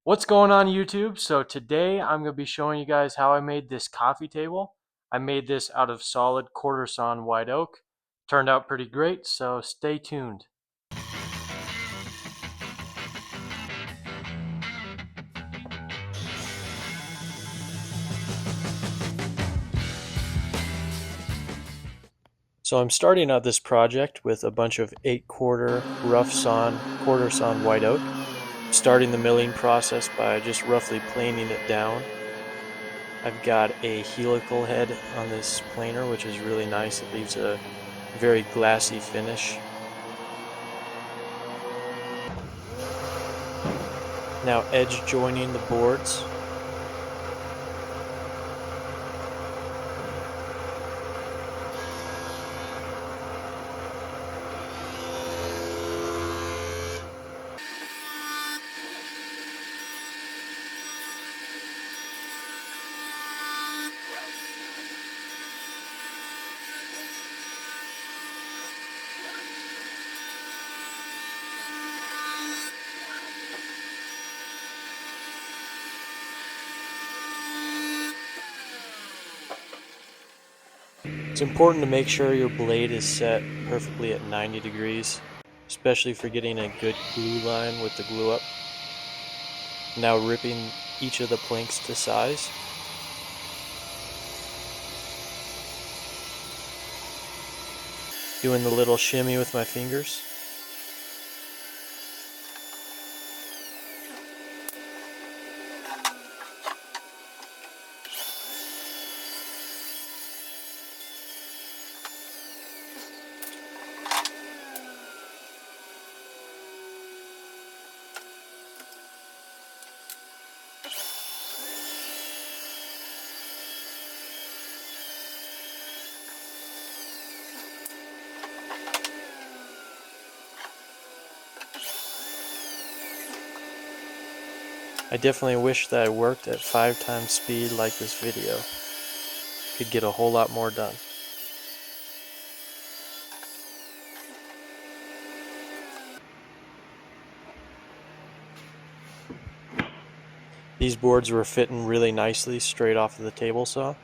What's going on YouTube? So today I'm going to be showing you guys how I made this coffee table. I made this out of solid quarter sawn white oak. Turned out pretty great, so stay tuned. So I'm starting out this project with a bunch of 8/4 rough sawn, quarter sawn white oak. Starting the milling process by just roughly planing it down. I've got a helical head on this planer, which is really nice. It leaves a very glassy finish. Now edge joining the boards. It's important to make sure your blade is set perfectly at 90 degrees, especially for getting a good glue line with the glue up. Now ripping each of the planks to size. Doing the little shimmy with my fingers. I definitely wish that I worked at 5 times speed like this video. Could get a whole lot more done. These boards were fitting really nicely straight off of the table saw.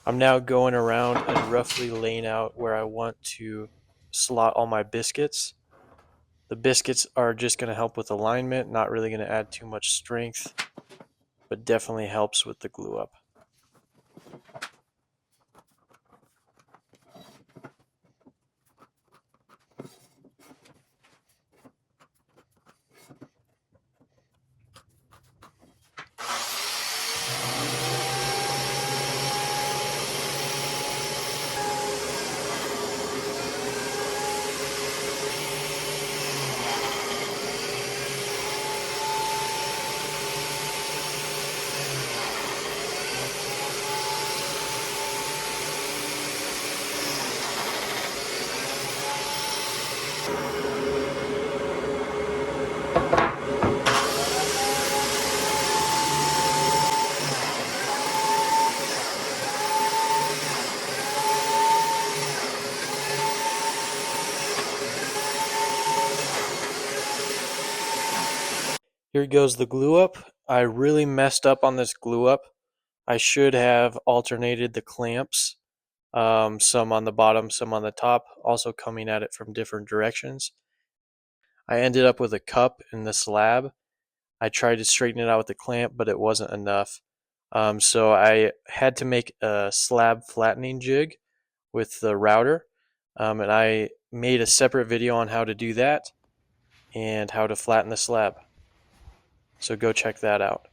I'm now going around and roughly laying out where I want to slot all my biscuits. The biscuits are just going to help with alignment, not really going to add too much strength, but definitely helps with the glue up. Here goes the glue up. I really messed up on this glue up. I should have alternated the clamps, some on the bottom, some on the top, also coming at it from different directions. I ended up with a cup in the slab. I tried to straighten it out with the clamp, but it wasn't enough. So I had to make a slab flattening jig with the router, and I made a separate video on how to do that and how to flatten the slab. So go check that out.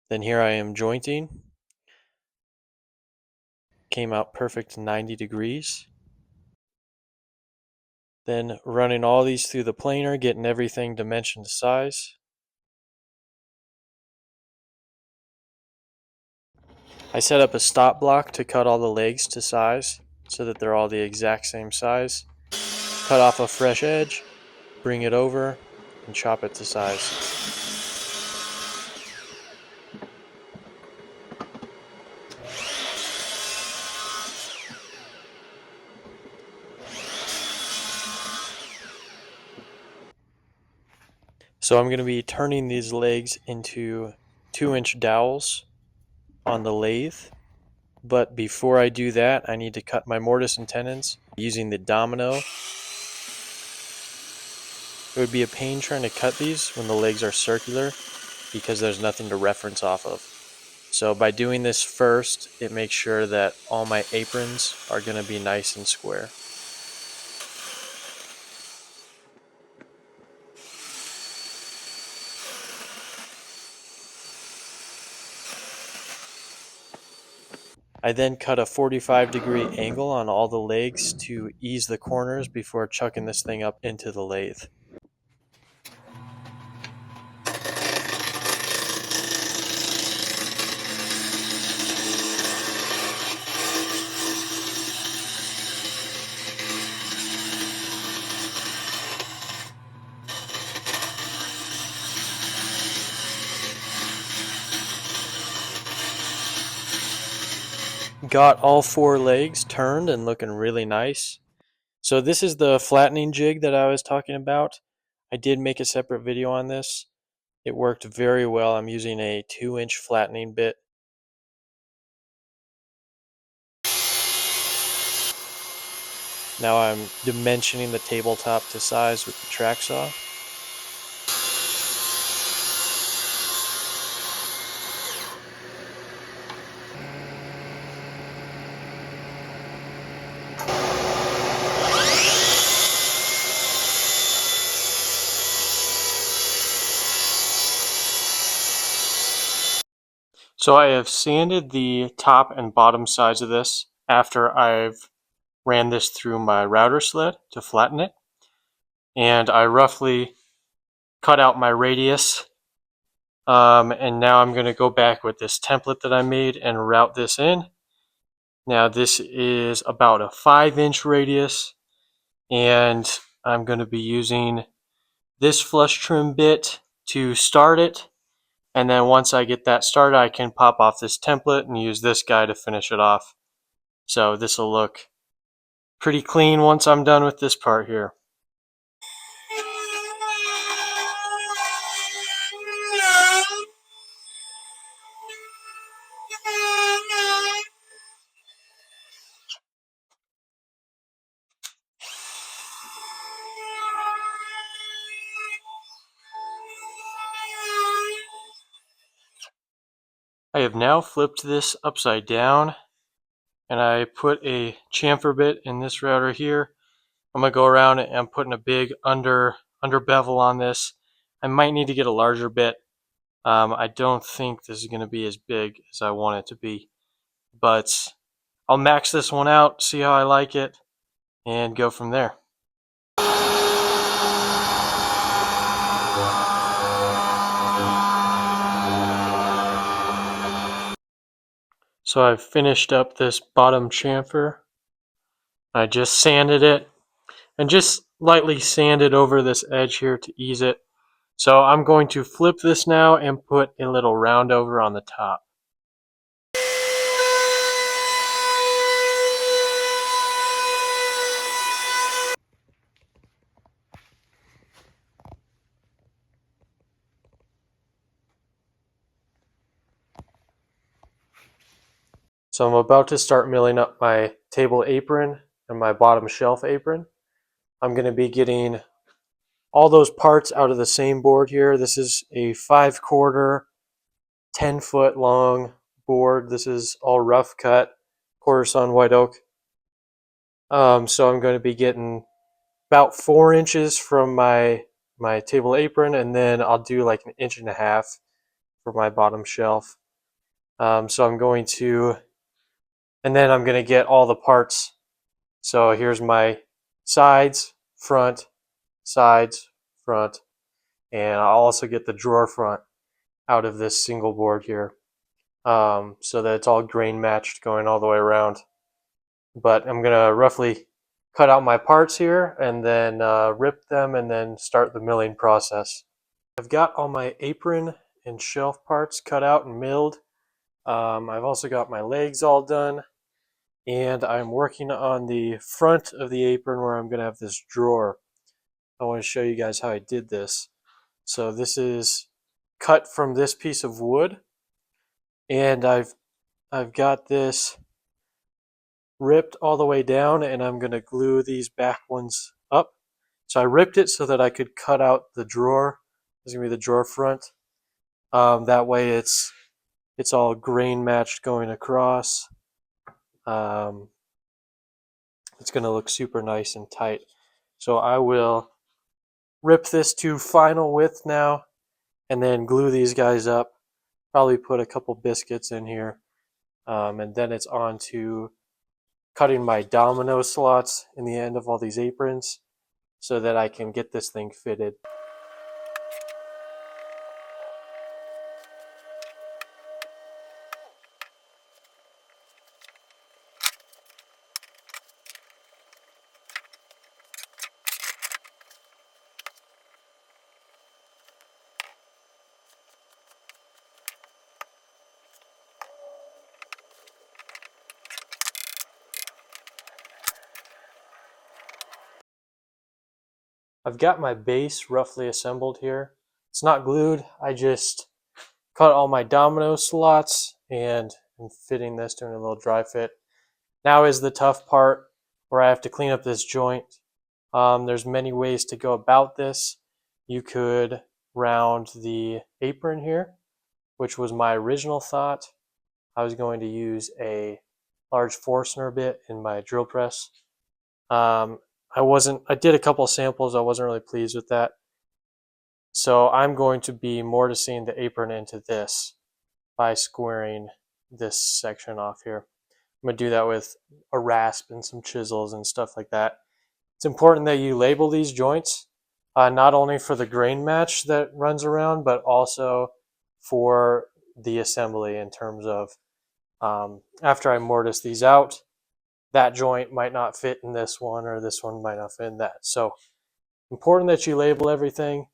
Then here I am jointing. Came out perfect 90 degrees. Then running all these through the planer, getting everything dimension to size. I set up a stop block to cut all the legs to size so that they're all the exact same size. Cut off a fresh edge, bring it over, and chop it to size. So I'm going to be turning these legs into 2-inch dowels on the lathe. But before I do that, I need to cut my mortise and tenons using the domino. It would be a pain trying to cut these when the legs are circular because there's nothing to reference off of. So by doing this first, it makes sure that all my aprons are going to be nice and square. I then cut a 45-degree angle on all the legs to ease the corners before chucking this thing up into the lathe. Got all 4 legs turned and looking really nice. So this is the flattening jig that I was talking about. I did make a separate video on this. It worked very well. I'm using a 2-inch flattening bit. Now I'm dimensioning the tabletop to size with the track saw. So I have sanded the top and bottom sides of this after I've ran this through my router sled to flatten it. And I roughly cut out my radius. And now I'm going to go back with this template that I made and route this in. Now this is about a 5-inch radius, and I'm going to be using this flush trim bit to start it. And then once I get that started, I can pop off this template and use this guy to finish it off. So this will look pretty clean once I'm done with this part here. I have now flipped this upside down, and I put a chamfer bit in this router here. I'm going to go around and I'm putting a big under bevel on this. I might need to get a larger bit. I don't think this is going to be as big as I want it to be, but I'll max this one out, see how I like it, and go from there. So I've finished up this bottom chamfer. I just sanded it and just lightly sanded over this edge here to ease it. So I'm going to flip this now and put a little round over on the top. So I'm about to start milling up my table apron and my bottom shelf apron. I'm going to be getting all those parts out of the same board here. This is a 5/4, 10-foot long board. This is all rough cut, quarter sawn white oak. So I'm going to be getting about 4 inches from my table apron, and then I'll do like 1.5 inches for my bottom shelf. So I'm going to, and then I'm going to get all the parts. So here's my sides, front, sides, front, and I'll also get the drawer front out of this single board here, so that it's all grain matched going all the way around. But I'm going to roughly cut out my parts here and then rip them and then start the milling process. I've got all my apron and shelf parts cut out and milled. I've also got my legs all done, and I'm working on the front of the apron where I'm going to have this drawer. I want to show you guys how I did this. So this is cut from this piece of wood, and I've got this ripped all the way down, and I'm going to glue these back ones up. So I ripped it so that I could cut out the drawer. This is going to be the drawer front. That way it's all grain matched going across. It's going to look super nice and tight. So I will rip this to final width now and then glue these guys up. Probably put a couple biscuits in here. And then it's on to cutting my domino slots in the end of all these aprons so that I can get this thing fitted. I've got my base roughly assembled here. It's not glued. I just cut all my domino slots and I'm fitting this, doing a little dry fit. Now is the tough part where I have to clean up this joint. There's many ways to go about this. You could round the apron here, which was my original thought. I was going to use a large Forstner bit in my drill press. I did a couple samples. I wasn't really pleased with that. So I'm going to be mortising the apron into this by squaring this section off here. I'm going to do that with a rasp and some chisels and stuff like that. It's important that you label these joints, not only for the grain match that runs around, but also for the assembly in terms of after I mortise these out, that joint might not fit in this one or this one might not fit in that. So important that you label everything.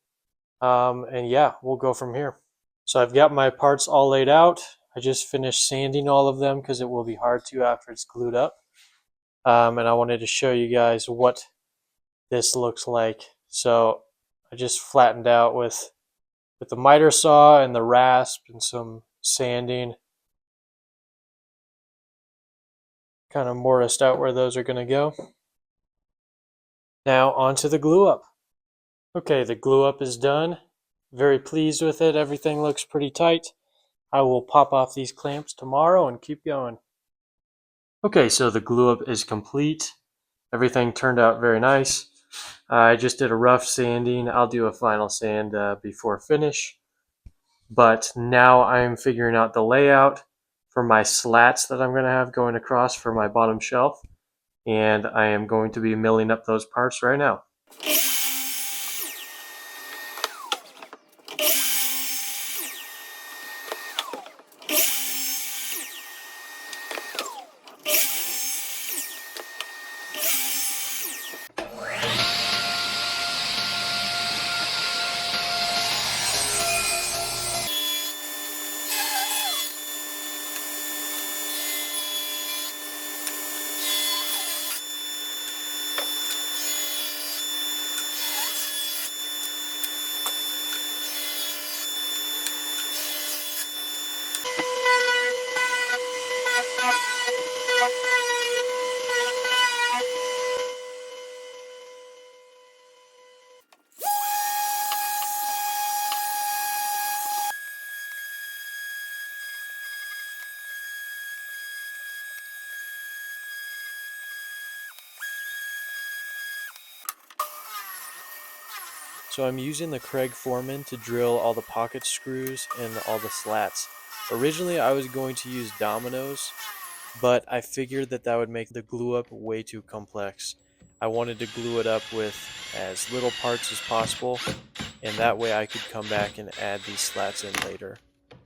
And yeah, we'll go from here. So I've got my parts all laid out. I just finished sanding all of them because it will be hard to after it's glued up. And I wanted to show you guys what this looks like. So I just flattened out with the miter saw and the rasp and some sanding. Kind of mortised out where those are going to go. Now onto the glue up. Okay, the glue up is done. Very pleased with it. Everything looks pretty tight. I will pop off these clamps tomorrow and keep going. Okay, so the glue up is complete. Everything turned out very nice. I just did a rough sanding. I'll do a final sand before finish. But now I'm figuring out the layout for my slats that I'm going to have going across for my bottom shelf. And I am going to be milling up those parts right now. So I'm using the Craig Foreman to drill all the pocket screws and all the slats. Originally I was going to use dominoes, but I figured that would make the glue up way too complex. I wanted to glue it up with as little parts as possible, and that way I could come back and add these slats in later.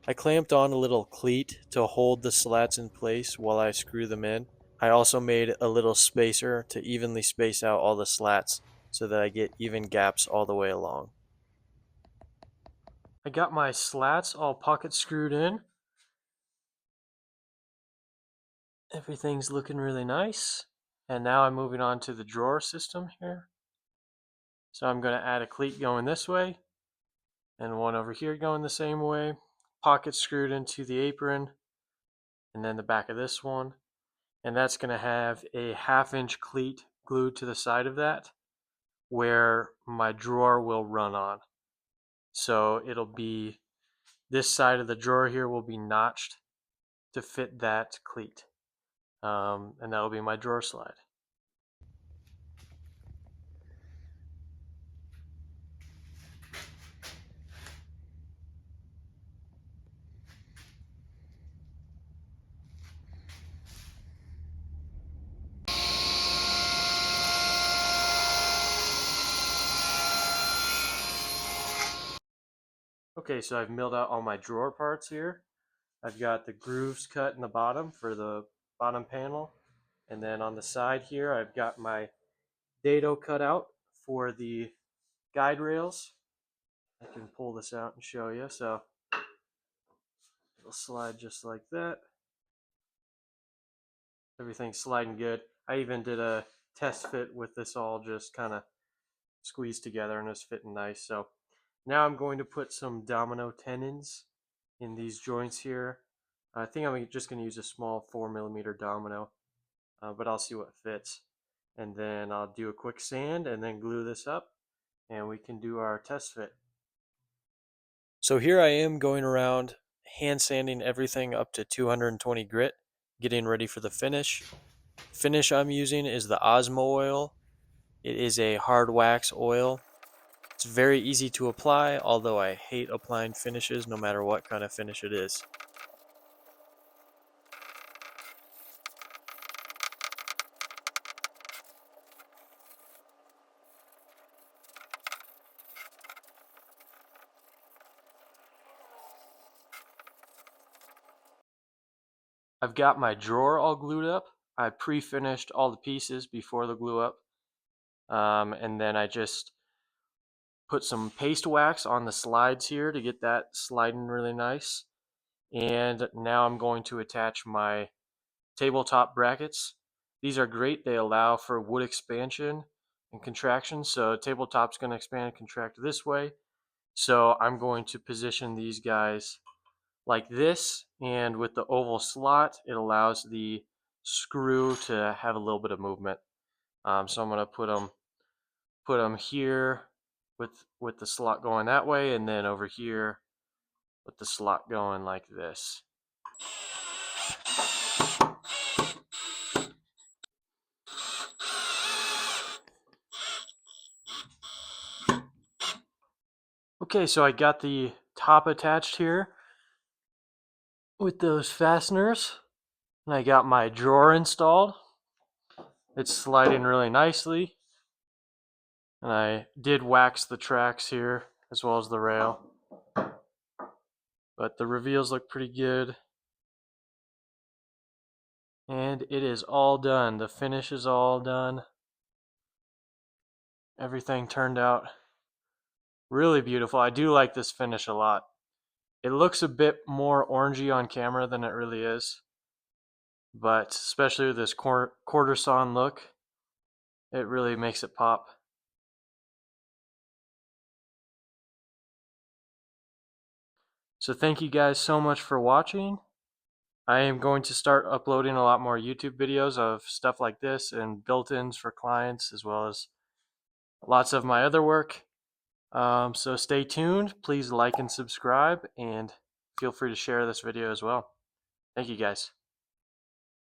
I clamped on a little cleat to hold the slats in place while I screw them in. I also made a little spacer to evenly space out all the slats so that I get even gaps all the way along. I got my slats all pocket screwed in. Everything's looking really nice. And now I'm moving on to the drawer system here. So I'm going to add a cleat going this way and one over here going the same way. Pocket screwed into the apron and then the back of this one. And that's going to have a 1/2 inch cleat glued to the side of that where my drawer will run on. So it'll be, this side of the drawer here will be notched to fit that cleat. And that'll be my drawer slide. Okay, so I've milled out all my drawer parts here. I've got the grooves cut in the bottom for the bottom panel. And then on the side here, I've got my dado cut out for the guide rails. I can pull this out and show you. So it'll slide just like that. Everything's sliding good. I even did a test fit with this all just kind of squeezed together and it's fitting nice. So now I'm going to put some domino tenons in these joints here. I think I'm just going to use a small 4mm domino, but I'll see what fits. And then I'll do a quick sand and then glue this up and we can do our test fit. So here I am going around hand sanding everything up to 220 grit, getting ready for the finish. Finish I'm using is the Osmo oil. It is a hard wax oil. It's very easy to apply, although I hate applying finishes no matter what kind of finish it is. I've got my drawer all glued up. I pre-finished all the pieces before the glue up. And then I just put some paste wax on the slides here to get that sliding really nice. And now I'm going to attach my tabletop brackets. These are great. They allow for wood expansion and contraction. So tabletop's going to expand and contract this way. So I'm going to position these guys like this, and with the oval slot, it allows the screw to have a little bit of movement. So I'm going to put them here with the slot going that way, and then over here with the slot going like this. Okay, so I got the top attached here with those fasteners, and I got my drawer installed. It's sliding really nicely, and I did wax the tracks here as well as the rail, but the reveals look pretty good. And it is all done. The finish is all done. Everything turned out really beautiful. I do like this finish a lot. It looks a bit more orangey on camera than it really is, but especially with this quarter sawn look, it really makes it pop. So thank you guys so much for watching. I am going to start uploading a lot more YouTube videos of stuff like this and built-ins for clients, as well as lots of my other work. So stay tuned. Please like and subscribe, and feel free to share this video as well. Thank you guys.